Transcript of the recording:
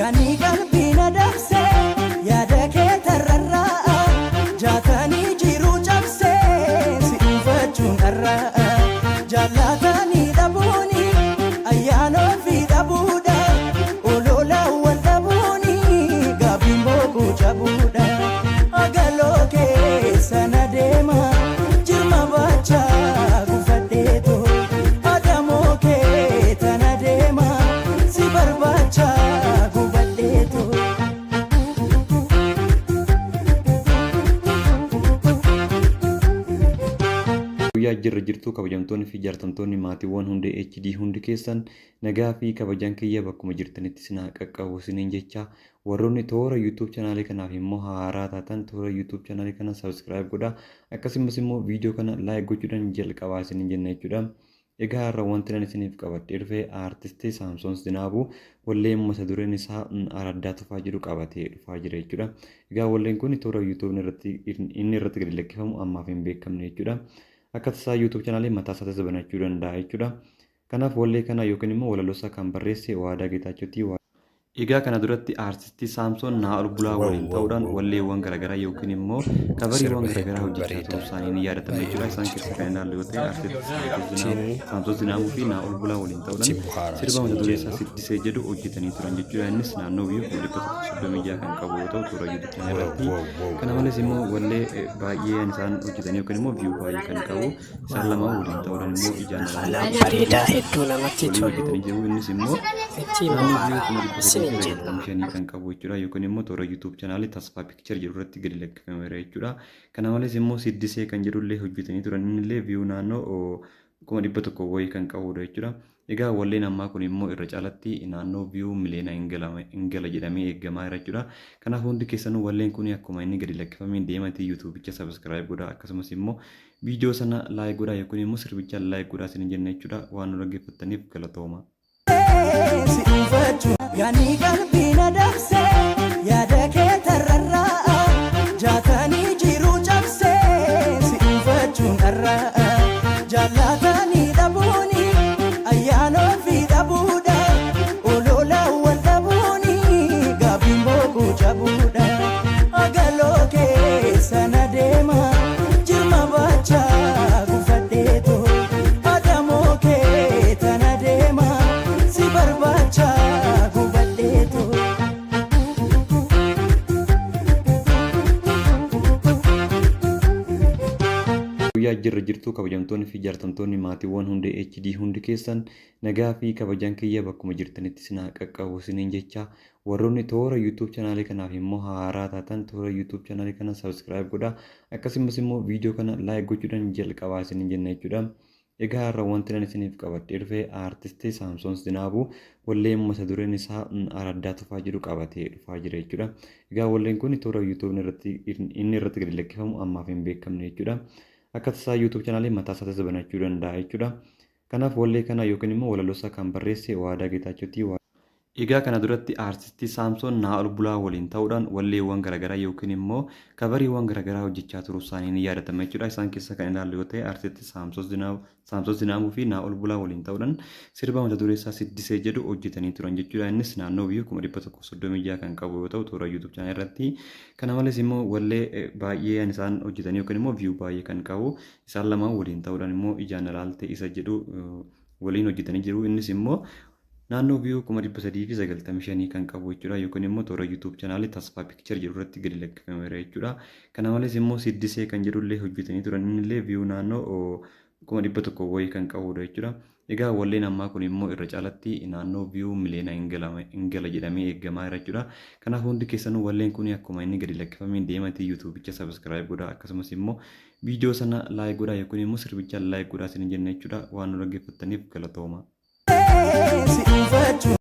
yani qalbiina dabse yaada kee tararraa jaatanii jiru cabse si dhuunfachuun dharraa jaallatanii dhabuuni ayyaanoo fi dhabuudha olola wal dhabuuni gaabiin boquu jabuudha agaloo keessa na deema jirma bachaa gufadheeto adamoo kee tana deema si barbaacha gubadheeto. Guyyaa jirra jirtuu kabajamtoonni fi jaartamtoonni maatiiwwan hundi HD hundi keessan nagaa fi kabajaan kiyya bakkuma jirtanitti sinaa qaqqabu siniin jecha warroonni toora YouTube chaanaalii kanaaf immoo haaraa taatan toora YouTube chaanaalii kana subscribe godhaa akkasumas immoo viidiyoo kana like gochuudhaan jalqabaa siniin jenna jechuudha. Egaa har'a wanti ani isiniif qabadhee dhufe aartistii Saamsoon Zinaabuu wallee mata dureen isaa araddaa tufaa jedhu qabatee dhufaa jira jechuudha. Egaa walleen kun toora YouTube irratti gadi lakkifamu ammaaf hin beekamne jechuudha. Akka tasaa YouTube chaanaalii mataa isaatti banachuu danda'a jechuudha. Kanaaf wallee kana yookiin immoo walaloosaa kan barreesse Waadaa Geetaachooti. Egaa kana duratti aartistii Saamsoon Naa'ol Bulaa waliin ta'uudhaan walleewwan garaagaraa yookiin immoo kabariiwwan garaagaraa hojjechaa turuu isaanii ni yaadatama jechuudha. Isaan keessaa kan ilaallu yoo ta'e aartistii Saamsoon Zinaabuu fi Naa'ol Bulaa waliin ta'uudhaan sirba mata duree isaa Siddisee jedhu hojjetanii turan jechuudha. Innis naannoo biyyuu 136 kan qabu yoo ta'u toora YouTube irratti. Kana malees immoo wallee baay'ee isaan hojjetanii yookiin immoo view baay'ee kan qabu isaan lama waliin ta'uudhaan immoo ijaan bareedaa hedduu namatti tolu. Innis immoo Komishanii kan qabu jechuudha yookiin immoo toora YouTube chaanaalii Tasfaa Picture jedhu irratti gadi lakkifameera jechuudha. Kana malees immoo Siddisee kan jedhullee hojjetanii turan innillee view naannoo 100,000 wayii kan qabudha jechuudha. Egaa walleen ammaa kun immoo irra caalatti naannoo view miliyoona hin gala jedhamee eegamaa jira jechuudha. Kanaaf hundi keessanuu walleen kun akkuma inni gadi lakkifamee deematii YouTube'icha subscribe godhaa akkasumas immoo viidiyoo sana like godhaa yookiin immoo sirbicha like godhaa isin jenna jechuudha. Waan nu dhaggeeffattaniif galatooma. Si dhuunfachuun yani qalbiina dabse yaada kee tararraa jaatanii jiru cabse si dhuunfachuun dharraa jaallatanii dhabuuni ayyaanoo fi dhabuudha olola wal dhabuuni gaabiin boquu jabuudha agaloo keessa na deema jirma bachaa gufadheeto adamoo kee tana deema si barbaacha gubadheeto. Guyyaa jirra jirtuu kabajamtoonni fi jaartamtoonni maatiiwwan hundi HD hundi keessan nagaa fi kabajaan kiyya bakkuma jirtanitti sinaa qaqqabu siniin jecha warroonni toora YouTube chaanaalii kanaaf immoo haaraa taatan toora YouTube chaanaalii kana subscribe godhaa akkasumas immoo viidiyoo kana like gochuudhaan jalqabaa siniin jenna jechuudha. Egaa har'a wanti ani isiniif qabadhee dhufe aartistii Saamsoon Zinaabuu wallee mata dureen isaa araddaa tufaa jedhu qabatee dhufaa jira jechuudha. Egaa walleen kun toora YouTube irratti gadi lakkifamu ammaaf hin beekamne jechuudha. Akka tasaa YouTube chaanaalii mataa isaatti banachuu danda'a jechuudha. Kanaaf wallee kana yookiin immoo walaloosaa kan barreesse Waadaa Geetaachooti. Egaa kana duratti aartistii Saamsoon Naa'ol Bulaa waliin ta'uudhaan walleewwan garaagaraa yookiin immoo kabariiwwan garaagaraa hojjechaa turuu isaanii ni yaadatama jechuudha. Isaan keessaa kan ilaallu yoo ta'e aartistii Saamsoon Zinaabuu fi Naa'ol Bulaa waliin ta'uudhaan sirba mata duree isaa Siddisee jedhu hojjetanii turan jechuudha. Innis naannoo biyyuu 136 kan qabu yoo ta'u toora YouTube chaanaalii irratti. Kana malees immoo wallee baay'ee isaan hojjetanii yookiin immoo view baay'ee kan qabu isaan lama waliin ta'uudhaan immoo ijaan ilaalte isa jedhu waliin hojjetanii jiru. Innis immoo naannoo view 395 kan qabu jechuudha yookiin immoo toora YouTube chaanaalii Tasfaa Picture jedhu irratti gadi lakkifameera jechuudha. Kana malees immoo Siddisee kan jedhullee hojjetanii turan innillee view naannoo 100,000 wayii kan qabudha jechuudha. Egaa walleen ammaa kun immoo irra caalatti naannoo view miliyoona hin gala jedhamee eegamaa jira jechuudha. Kanaaf hundi keessanuu walleen kun akkuma inni gadi lakkifamee deematii YouTube'icha subscribe godhaa akkasumas immoo viidiyoo sana like godhaa yookiin immoo sirbicha like godhaa isin jenna jechuudha. Waan nu dhaggeeffattaniif galatooma. Si dhuunfachuun